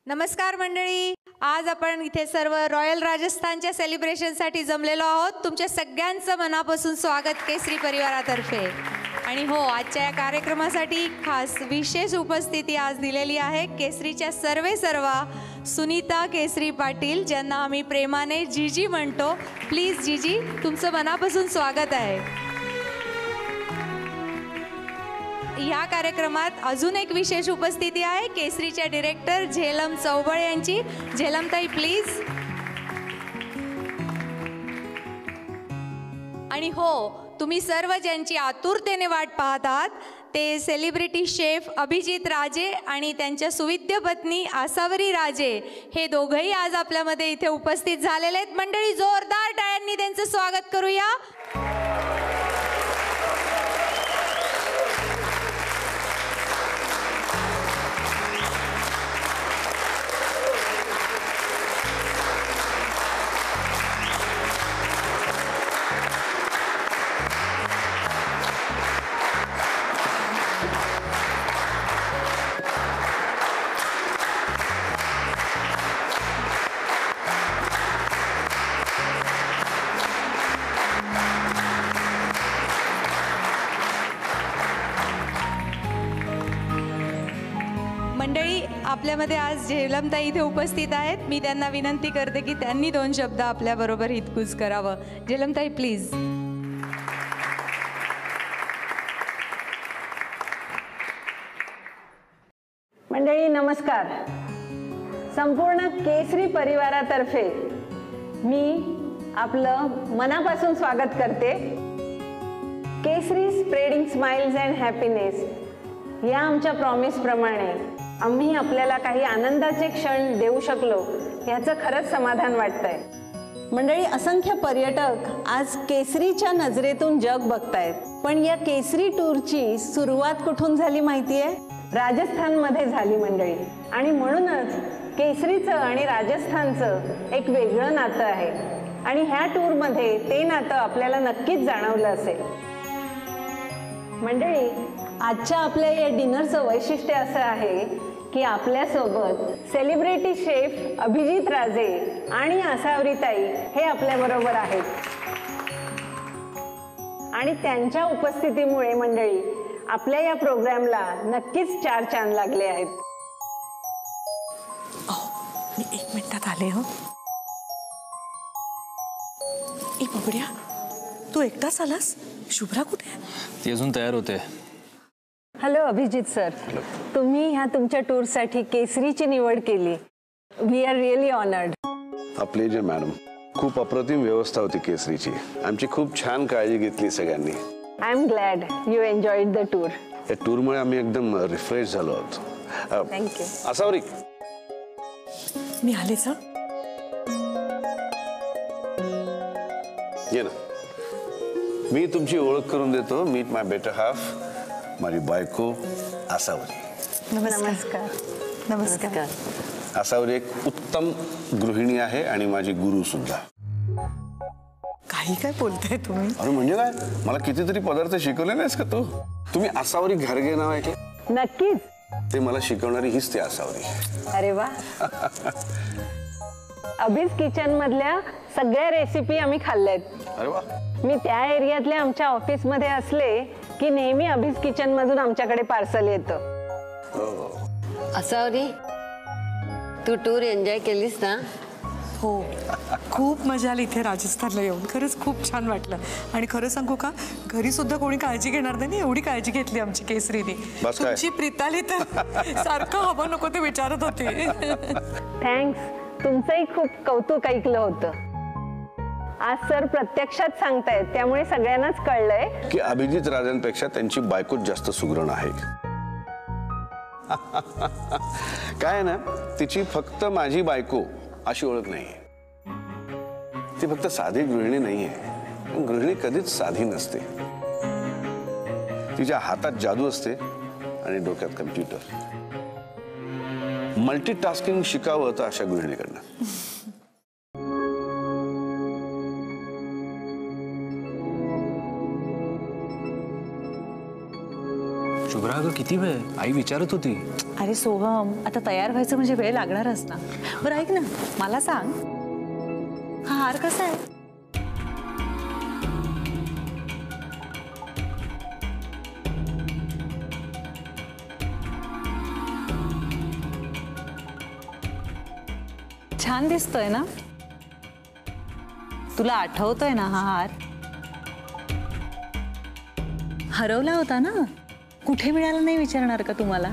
नमस्कार मंडळी, आज आपण इथे सर्व रॉयल राजस्थानच्या सेलिब्रेशनसाठी जमलेलो आहोत. तुमच्या सगळ्यांचं मनापासून स्वागत केसरी परिवारातर्फे. आणि हो, आजच्या या कार्यक्रमासाठी खास विशेष उपस्थिती आज दिलेली आहे केसरीच्या सर्वा सुनीता केसरी पाटील, ज्यांना आम्ही प्रेमाने जीजी म्हणतो. प्लीज जीजी, तुमचं मनापासून स्वागत आहे. ह्या कार्यक्रमात अजून एक विशेष उपस्थिती आहे केसरीच्या डिरेक्टर झेलम चौबळे यांची. झेलमताई प्लीज. आणि हो, तुम्ही सर्व ज्यांची आतुरतेने वाट पाहत आहात ते सेलिब्रिटी शेफ अभिजित राजे आणि त्यांच्या सुविद्य पत्नी आसावरी राजे, हे दोघंही आज आपल्यामध्ये इथे उपस्थित झालेले आहेत. मंडळी, जोरदार टाळ्यांनी त्यांचं स्वागत करूया. मंडळी, आपल्यामध्ये आज झेलमताई इथे उपस्थित आहेत. मी त्यांना विनंती करते की त्यांनी 2 शब्द आपल्याबरोबर हितगुज करावं. झेलमताई प्लीज. मंडळी नमस्कार. संपूर्ण केसरी परिवारातर्फे मी आपलं मनापासून स्वागत करते. केसरी स्प्रेडिंग स्माइल्स अँड हॅपीनेस या आमच्या प्रॉमिस प्रमाणे आम्ही आपल्याला काही आनंदाचे क्षण देऊ शकलो याचं खरंच समाधान वाटतंय. मंडळी, असंख्य पर्यटक आज केसरीच्या नजरेतून जग बघतायत. पण या केसरी टूरची सुरुवात कुठून झाली माहितीये? राजस्थानमध्ये झाली मंडळी. आणि म्हणूनच केसरीचं आणि राजस्थानचं एक वेगळं नातं आहे. आणि ह्या टूरमध्ये ते नातं आपल्याला नक्कीच जाणवलं असेल. मंडळी, आजच्या आपल्या या डिनरचं वैशिष्ट्य असं आहे की आपल्यासोबत सेलिब्रिटी शेफ अभिजित राजे आणि आसावरीताई हे आपल्याबरोबर आहेत. आणि त्यांच्या उपस्थितीमुळे मंडळी आपल्या या प्रोग्रामला नक्कीच 4 चांद लागले आहेत. मी 1 मिनिटात आले. हो, एक बबड्या, तू एकटाच आलास? शुभ्रा कुठे? ती अजून तयार होते. हॅलो अभिजित सर, तुम्ही ह्या तुमच्या टूरसाठी केसरीची निवड केली. We are really honoured. Pleasure madam. खूप अप्रतिम व्यवस्था होती केसरीची. आमची खूप छान काळजी घेतली सगळ्यांनी. I am glad you enjoyed the tour. या टूरमुळे आम्ही एकदम रिफ्रेश झालो आहोत. थँक्यू. आसावरी, मी आलेच. ये ना. मी तुमची ओळख करून देतो. मीट माय बेटर हाफ, माझी बायको आसावरी. नमस्कार. नमस्कार. आसावरी एक उत्तम गृहिणी आहे आणि माझी गुरु सुद्धा. काही काय बोलताय तुम्ही? अरे म्हणजे काय, मला कितीतरी पदार्थ शिकवले नाहीस का तू? तुम्ही आसावरी घारगे नाव ऐकले? नक्कीच. ते मला शिकवणारी हीच ती आसावरी. अरे वा. अभिज किचन मधल्या सगळ्या रेसिपी आम्ही खाल्ल्यात. अरे वा. मी त्या एरियातल्या आमच्या ऑफिसमध्ये असले की नेहमी अभिज किचन मधून आमच्याकडे पार्सल येतं. आसावरी, तू टूर एन्जॉय केलीस ना? हो, खूप मजा आली इथे राजस्थानला येऊन. खरंच खूप छान वाटलं. आणि खरं सांगू का, घरी सुद्धा कोणी काळजी घेणार नाही, एवढी काळजी घेतली आमची केसरीने. तुमची प्रीताली तर सारखं हवं नको ते विचारत होते. थँक्स. तुमचंही खूप कौतुक ऐकलं होतं. आज सर प्रत्यक्षात सांगतायत, त्यामुळे सगळ्यांनाच कळलंय की अभिजित राजांपेक्षा त्यांची बायकोच जास्त सुगरण आहे. काय ना, तिची फक्त माझी बायको अशी ओळख नाहीये. ती फक्त साधी गृहिणी नाहीये. गृहिणी कधीच साधी नसते. तिच्या हातात जादू असते आणि डोक्यात कम्प्युटर. मल्टीटास्किंग शिकावं तर अशा गृहिणीकडनं. शुभ्रा, ग किती वेळ? आई विचारत होती. अरे सोहम, आता तयार व्हायचं म्हणजे वेळ लागणारच ना. बरं ऐक ना, मला सांग, हा हार कसा आहे? छान दिसतोय ना? तुला आठवतोय ना हा हार? हरवला होता ना, कुठे मिळाला नाही विचारणार का तुम्हाला?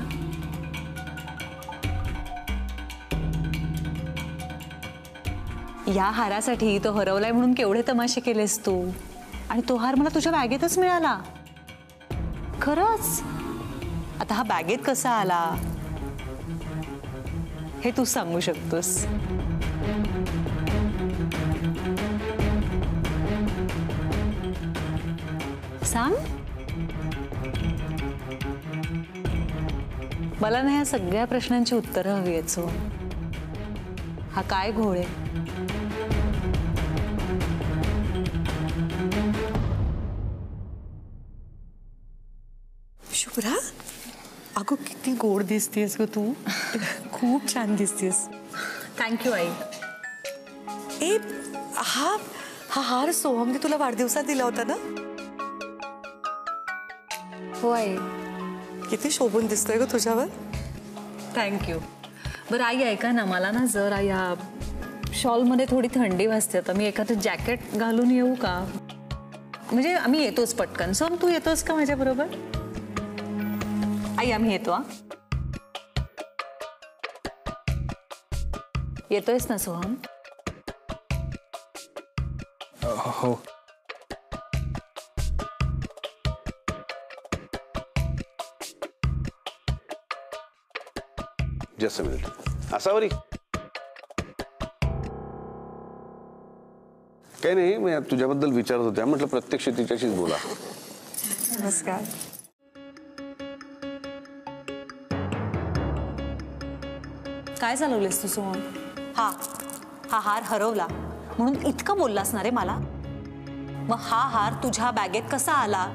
या हारासाठी तो हरवलाय म्हणून केवढे तमाशे केलेस तू, आणि तो हार मला तुझ्या बॅगेतच मिळाला. खरंच? आता हा बॅगेत कसा आला हे तू सांगू शकतोस? सांग. मला ना या सगळ्या प्रश्नांची उत्तरं हवी आहेत. सो हा काय घोळ आहे? शुभ्रा, अगं किती गोड दिसतेस ग तू. खूप छान दिसतेस. थँक्यू आई. ए, हा हा हार सोहमने तुला वाढदिवसात दिला होता ना? हो आई. किती शोभून दिसतोय ग तुझ्यावर. थँक्यू. बरं आई, ऐका ना, मला ना जरा या शॉलमध्ये थोडी थंडी वाजते. आता मी एखादं जॅकेट घालून येऊ का? म्हणजे आम्ही येतोच पटकन. सोहम, तू येतोस का माझ्या बरोबर? आई, आम्ही येतो. हा, येतोयस ना सोहम? हो. Just a minute. असावरी काही नाही, मी तुझ्याबद्दल विचारत होत्या. म्हटलं प्रत्यक्ष तिच्याशीच बोला. नमस्कार. काय चालवलेस तू सोहम? हा हार हरवला म्हणून इतकं बोललास ना रे मला? मग हा हार तुझ्या बॅगेत कसा आला?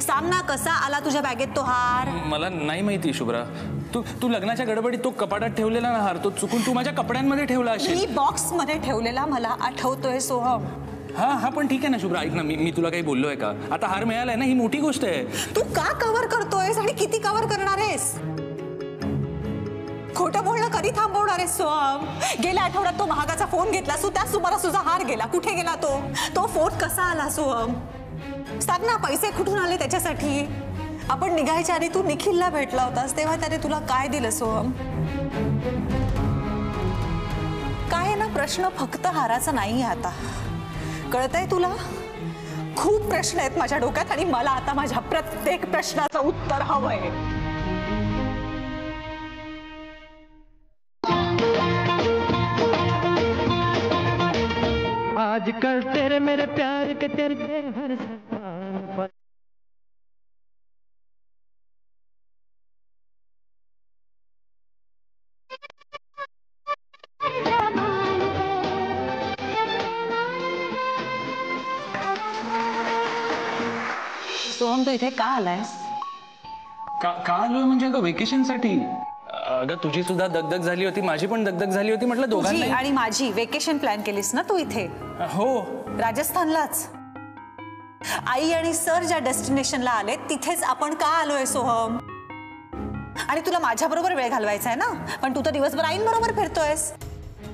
सांग ना, कसा आला तुझ्या बॅगेत तो हार? मला नाही माहिती शुभ्रा. तू लग्नाच्या गडबडीत तो कपाटात ठेवलेला ना हार, तो चुकून तू माझ्या कपड्यांमध्ये ठेवला असेल. मी बॉक्स मध्ये ठेवलेला मला आठवतोय सोहम. हा पण ठीक आहे ना शुभ्रा. ऐक ना, मी तुला काही बोललोय का? आता हार मिळालाय ना, ही मोठी गोष्ट आहे. तू का कव्हर करतोयस आणि किती कव्हर करणार आहेस? खोटं बोलणं कधी थांबवणार आहेस सोहम? गेल्या आठवड्यात तो महागाचा फोन घेतला, त्याच तुम्हाला तुझा हार गेला. कुठे गेला तो फोन कसा आला सोहम? सांग ना, पैसे कुठून आले त्याच्यासाठी? आपण निघायच्या आधी तू निखिलला भेटला होतास, तेव्हा त्याने तुला काय दिलं सोहम? काय ना, प्रश्न फक्त हाराचा नाही आता, कळतंय तुला? खूप प्रश्न आहेत माझ्या डोक्यात आणि मला आता माझ्या प्रत्येक प्रश्नाचं उत्तर हवंय. आजकल तेरे मेरे प्यार के तेरे हर सवाल पर सोहम, तू इथे का आलाय? का आलोय म्हणजे अगं वेकेशनसाठी. अगं तुझी सुद्धा दगदग झाली होती, माझी पण दगदग झाली होती. म्हटलं तुझी दोघांना. आणि माझी वेकेशन प्लॅन केलीस ना तू इथे? हो. राजस्थानलाच. आई आणि सर ज्या डेस्टिनेशनला आले तिथेच आपण का आलोय सोहम? आणि तुला माझ्या बरोबर वेळ घालवायचा आहे ना, पण तू तर दिवसभर आईंबरोबर फिरतोयस.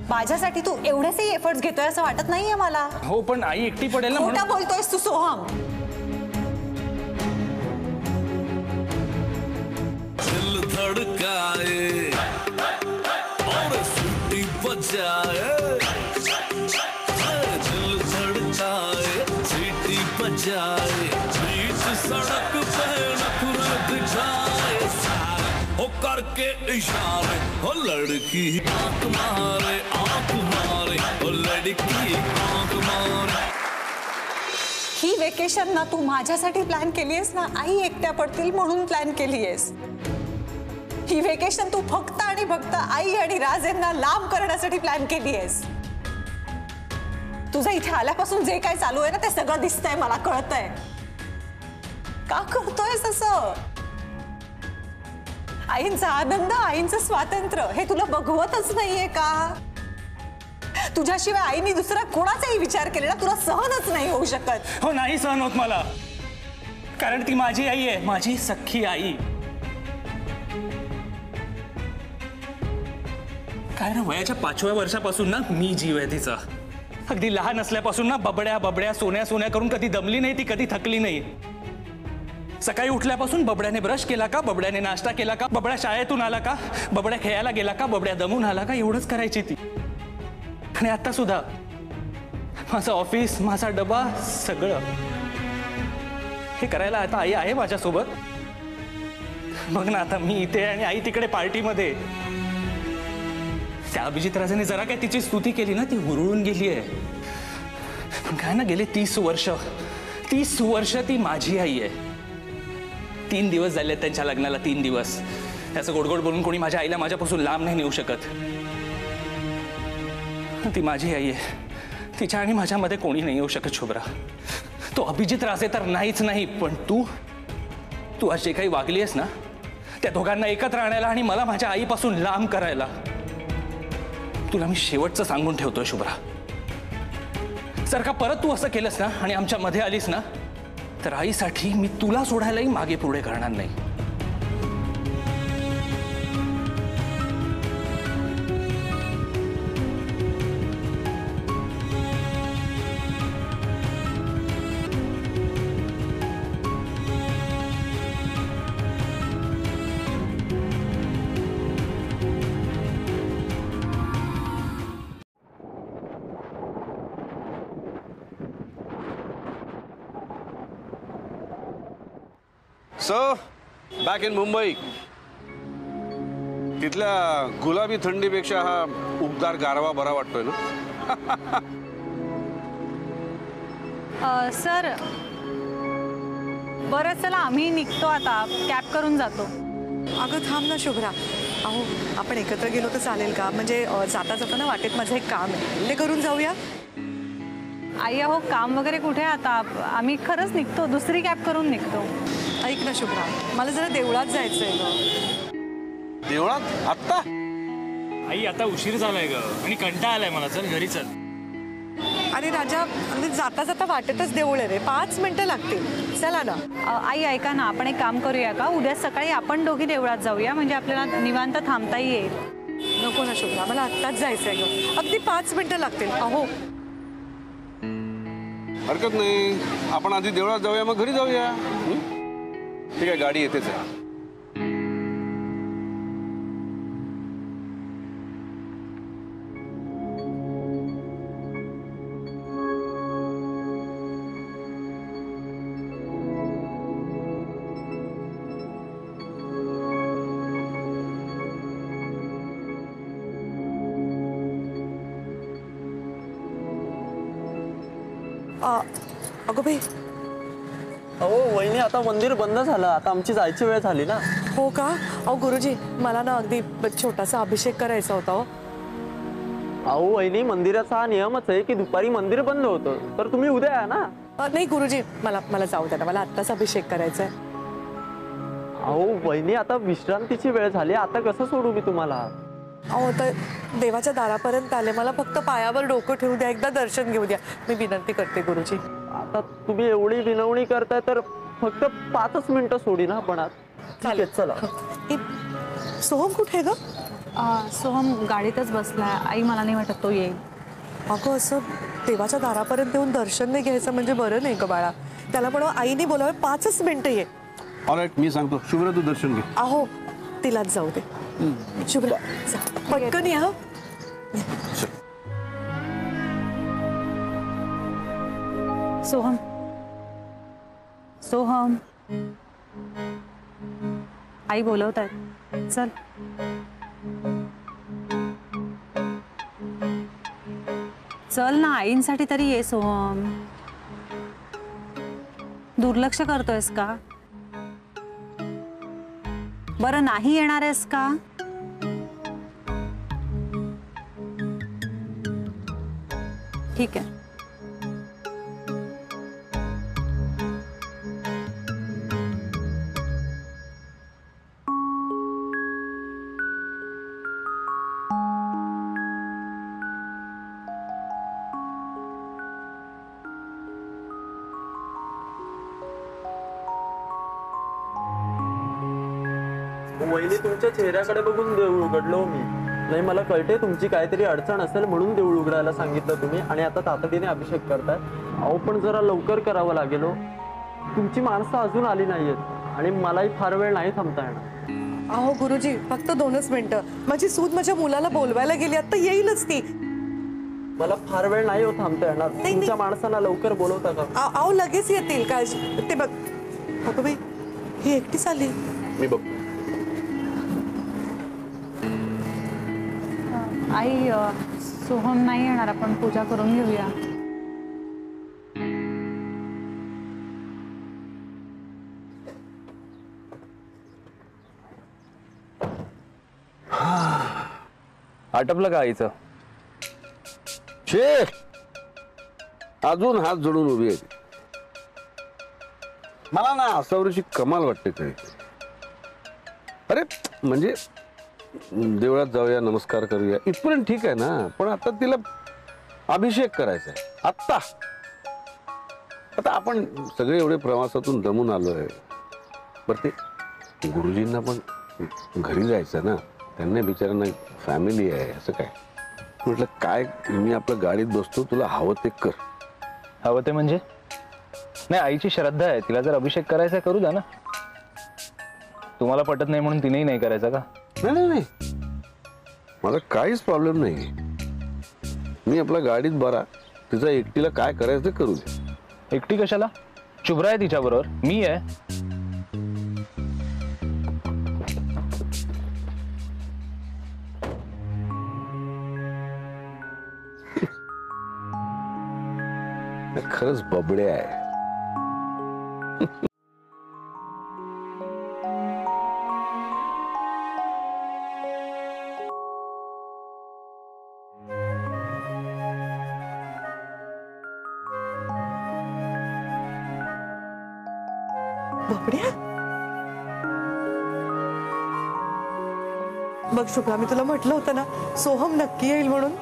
माझ्यासाठी तू एवढेसे एफर्ट्स घेतोय असं वाटत नाहीये मला. हो, पण आई एकटी पडेल ना. खोटं बोलतोयस तू सोहम. दिल धड़काए और सीटी बजाए, दिल धड़काए सीटी बजाए, बीच सड़क पे नखरा दिखाए, ओ करके इशारे, ओ लड़की आंख मारे, ओ लड़की आंख मारे. ही वेकेशन ना तू माझ्यासाठी प्लॅन केलीयस ना, आई एकट्या पडतील म्हणून प्लॅन केलीयस. ही वेकेशन तू फक्त आणि फक्त आई आणि राज यांना लांब करण्यासाठी प्लॅन केलीयस. तुझं इथे आल्यापासून जे काय चालू आहे ना ते सगळं दिसतंय, मला कळतंय. का करतोयस असं? आईंचा आनंद, आईंचं स्वातंत्र्य हे तुला बघवतच नाहीये का? तुझ्याशिवाय आईनी दुसरा कोणाचाही विचार केलेला तुला सहनच नाही होऊ शकत. हो, नाही सहन होत मला, कारण ती माझी आई आहे, माझी सख्खी आई. काय ना, वयाच्या 5व्या वर्षापासून ना मी जीव आहे तिचा. अगदी लहान असल्यापासून ना बबड्या बबड्या सोन्या सोन्या करून कधी दमली नाही ती, कधी थकली नाही. सकाळी उठल्यापासून बबड्याने ब्रश केला का, बबड्याने नाश्ता केला का, बबड्या शाळेतून आला का, बबड्या खेळायला गेला का, बबड्या दमून आला का, एवढंच करायची ती. आणि आता सुद्धा माझं ऑफिस, माझा डबा, सगळं हे करायला आता आई आहे माझ्यासोबत. बघ ना, आता मी इथे आणि आई तिकडे पार्टीमध्ये. त्या अभिजित राजाने जरा काय तिची स्तुती केली ना, ती हुरळून गेली आहे. पण काय ना, गेले 30 वर्ष ती माझी आई आहे. 3 दिवस झाले त्यांच्या लग्नाला, 3 दिवस. त्याचं गोडगोड बोलून कोणी माझ्या आईला माझ्यापासून लांब नाही नेऊ शकत. ती माझी आई आहे, तिच्या आणि माझ्यामध्ये कोणी नाही येऊ शकत शुभ्रा. तो अभिजित राजे तर नाहीच नाही, पण तू आज जे काही वागली आहेस ना, त्या दोघांना एकत्र आणायला आणि मला माझ्या आईपासून लांब करायला, तुला मी शेवटचं सांगून ठेवतोय शुभ्रा. जर का परत तू असं केलंस ना आणि आमच्या मध्ये आलीस ना, तर आईसाठी मी तुला सोडायलाही मागे पुढे करणार नाही. So back in Mumbai. तिथल्या गुलाबी थंडीपेक्षा हा उबदार गारवा बरा वाटतोय ना. सर, बरं चला आम्ही निघतो आता, कॅब करून जातो. अगं थांब ना शुभ्रा. अहो, आपण एकत्र गेलो तर चालेल का? म्हणजे जाता जाताना वाटेत माझं एक काम आहे, ते करून जाऊया. आई अहो, काम वगैरे कुठे आता, आम्ही खरंच निघतो, दुसरी कॅब करून निघतो. ऐक ना शुभ्रा, मला जरा देवळात जायचंय ग. देवळात आत्ता? आई आता उशीर झालाय ग आणि कंटाळा आलाय मला. चल घरी चल. अरे राजा, म्हणजे जाता जाता वाटेतच देऊळ आहे रे, 5 मिनिटं लागतील. चला ना. आई ऐका ना, आपण एक काम करूया का, उद्या सकाळी आपण दोघी देवळात जाऊया, म्हणजे आपल्याला निवांत थांबता येईल. नको ना शुभ्रा, मला आत्ताच जायचंय ग. अगदी 5 मिनिटं लागतील. अहो, हरकत नाही, आपण आधी देवळात जाऊया मग घरी जाऊया. ठीक आहे, गाडी येतेच आहे. अगं बाई. अहो वहिनी, आता मंदिर बंद झालं, आता आमची जायची वेळ झाली ना. हो का? अहो गुरुजी, मला ना अगदी छोटासा अभिषेक करायचा होता. अहो वहिनी, मंदिराचा हा नियमच आहे की दुपारी मंदिर बंद होतं, तर तुम्ही उद्या या ना. नाही गुरुजी, मला जाऊ द्या ना, मला आत्ताच अभिषेक करायचा आहे. अहो वहिनी, आता विश्रांतीची वेळ झाली, आता कसं सोडू मी तुम्हाला? अहो, तर देवाच्या दारापर्यंत आले, मला फक्त पायावर डोकं ठेवू द्या, एकदा दर्शन घेऊ द्या, मी विनंती करते गुरुजी. आता तुम्ही एवढी विनवणी करताय तर फक्त 5च मिनिटं सोडी ना आपण. चालेल, चला. सोहम कुठे ग? सोहम गाडीतच बसलाय. आई मला नाही वाटत तो येईल. अगं, असं देवाच्या दारापर्यंत येऊन दर्शन नाही घ्यायचं म्हणजे बरं नाही ग बाळा. त्याला पण आईने बोलावं, 5च मिनिटं ये. ऑलराईट, मी सांगतो. शुभ्रा, तू दर्शन घे. अहो, तिलाच जाऊ दे. शुभ्रा, पटकन या. सोहम, सोहम, आई बोलवतात, चल. चल ना, आईंसाठी तरी ये सोहम. दुर्लक्ष करतोयस का? बरं, नाही येणार आहेस का? ठीक आहे. पहिली तुमच्या चेहऱ्याकडे बघून देऊळ उघडलो मी. नाही मला कळते तुमची काहीतरी अडचण असेल म्हणून देऊळ उघडायला सांगितलं तुम्ही आणि आता तातडीने अभिषेक करताय. अहो पण जरा लवकर करावं लागेल. तुमची माणसं अजून आली नाहीयेत आणि मलाही फार वेळ नाही थांबता येणार. अहो गुरुजी फक्त 2च मिनिटं. माझी सून माझ्या मुलाला बोलवायला गेली, आता येईलच ती. मला फार वेळ नाही हो थांबता येणार. तुमच्या माणसांना लवकर बोलवता का? अहो लगेच येतील. काय ते बघ अगं बाई ही एकटीच आली. मी बघ. आई सोहम नाही येणार, आपण पूजा करून घेऊया. आटपलं का आईचं? छे अजून हात जोडून उभी आहे. मला ना आसावरीची कमाल वाटते काही. अरे म्हणजे देवळात जाऊया, नमस्कार करूया इथपर्यंत ठीक आहे ना, पण आता तिला अभिषेक करायचा आहे आत्ता. आता आपण सगळे एवढे प्रवासातून दमून आलोय. बरं ते गुरुजींना पण घरी जायचं ना, त्यांना बिचाऱ्यांना फॅमिली आहे. असं काय म्हटलं, काय मी आपल्या गाडीत बसतो, तुला हवं ते कर. हवं ते म्हणजे? नाही आईची श्रद्धा आहे, तिला जर अभिषेक करायचा करू द्या ना. तुम्हाला पटत नाही म्हणून तिनेही नाही करायचा का? नाही नाही नाही, मला काहीच प्रॉब्लेम नाही. मी आपल्या गाडीत बरा, तिचा एकटीला काय करायचं ते करू दे. एकटी कशाला? शुभ्रा आहे तिच्याबरोबर, मी आहे. खरंच बबडे आहे. बबड्या बघ शुभ्रा, मी तुला म्हटलं होतं ना सोहम नक्की येईल म्हणून.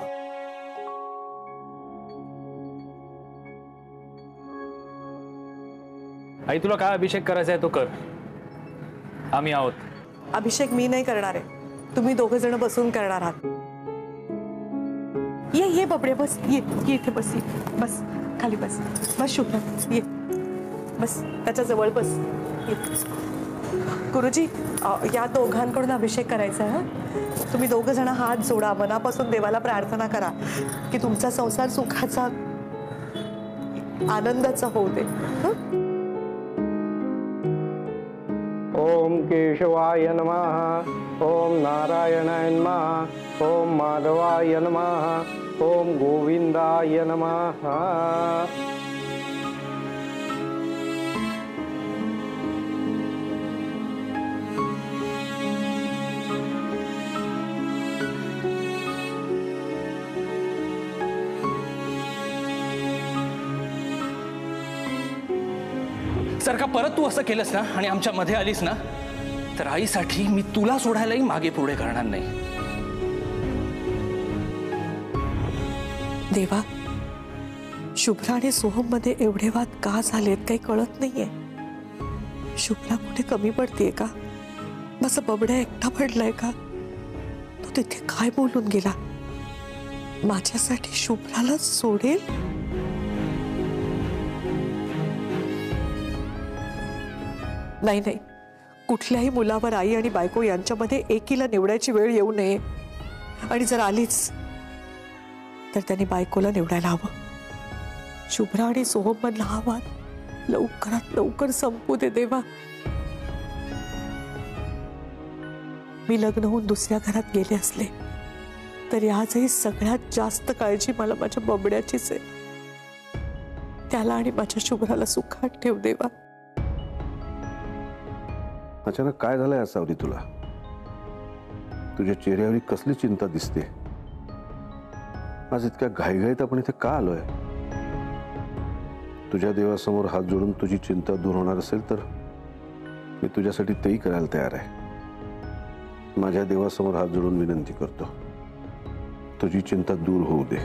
आई तुला काय अभिषेक करायचा आहे तो कर, आम्ही आहोत. अभिषेक मी नाही करणार आहे, तुम्ही 2 जण बसून करणार आहात. ये ये बबड्या बस, ये ये इथे बस, ये बस खाली बस. बस शुभ्रा ये बस, त्याच्या जवळ बस. ये गुरुजी या दोघांकडून अभिषेक करायचा आहे. तुम्ही 2 जण हात जोडा, मनापासून देवाला प्रार्थना करा की तुमचा संसार सुखाचा आनंदाचा होऊ दे. ओम केशवाय नमः, ओम नारायणाय नमः, ओम माधवाय नमः, ओम गोविंदाय नमः. जर का परत तू असं केलंस ना आणि आमच्या मध्ये आलीस ना, तर आईसाठी मी तुला सोडायलाही मागे पुढे करणार नाही. देवा, शुभ्रा आणि सोहम मध्ये एवढे वाद का झालेत काही कळत नाहीये. शुभ्रा कुठे कमी पडतीये का? माझा बबड्या एकटा पडलाय का? तो तिथे काय बोलून गेला? माझ्यासाठी शुभ्राला सोडेल? नाही नाही, कुठल्याही मुलावर आई आणि बायको यांच्यामध्ये एकीला निवडायची वेळ येऊ नये. आणि जर आलीच तर त्यांनी बायकोला निवडायला हवं. शुभ्रा आणि सोहम मधला हा वाद लवकरात लवकर संपू दे देवा. मी लग्न होऊन दुसऱ्या घरात गेले असले तरी आजही सगळ्यात जास्त काळजी मला माझ्या बबड्याचीच आहे. त्याला आणि माझ्या शुभ्राला सुखात ठेव देवा. अचानक काय झालंय आसावरी तुला? तुझ्या चेहऱ्यावर कसली चिंता दिसते? आज इतक्या घाईघाईत आपण इथे का आलोय? तुझ्या देवासमोर हात जोडून तुझी चिंता दूर होणार असेल तर मी तुझ्यासाठी तेही करायला तयार आहे. माझ्या देवासमोर हात जोडून विनंती करतो, तुझी चिंता दूर होऊ दे.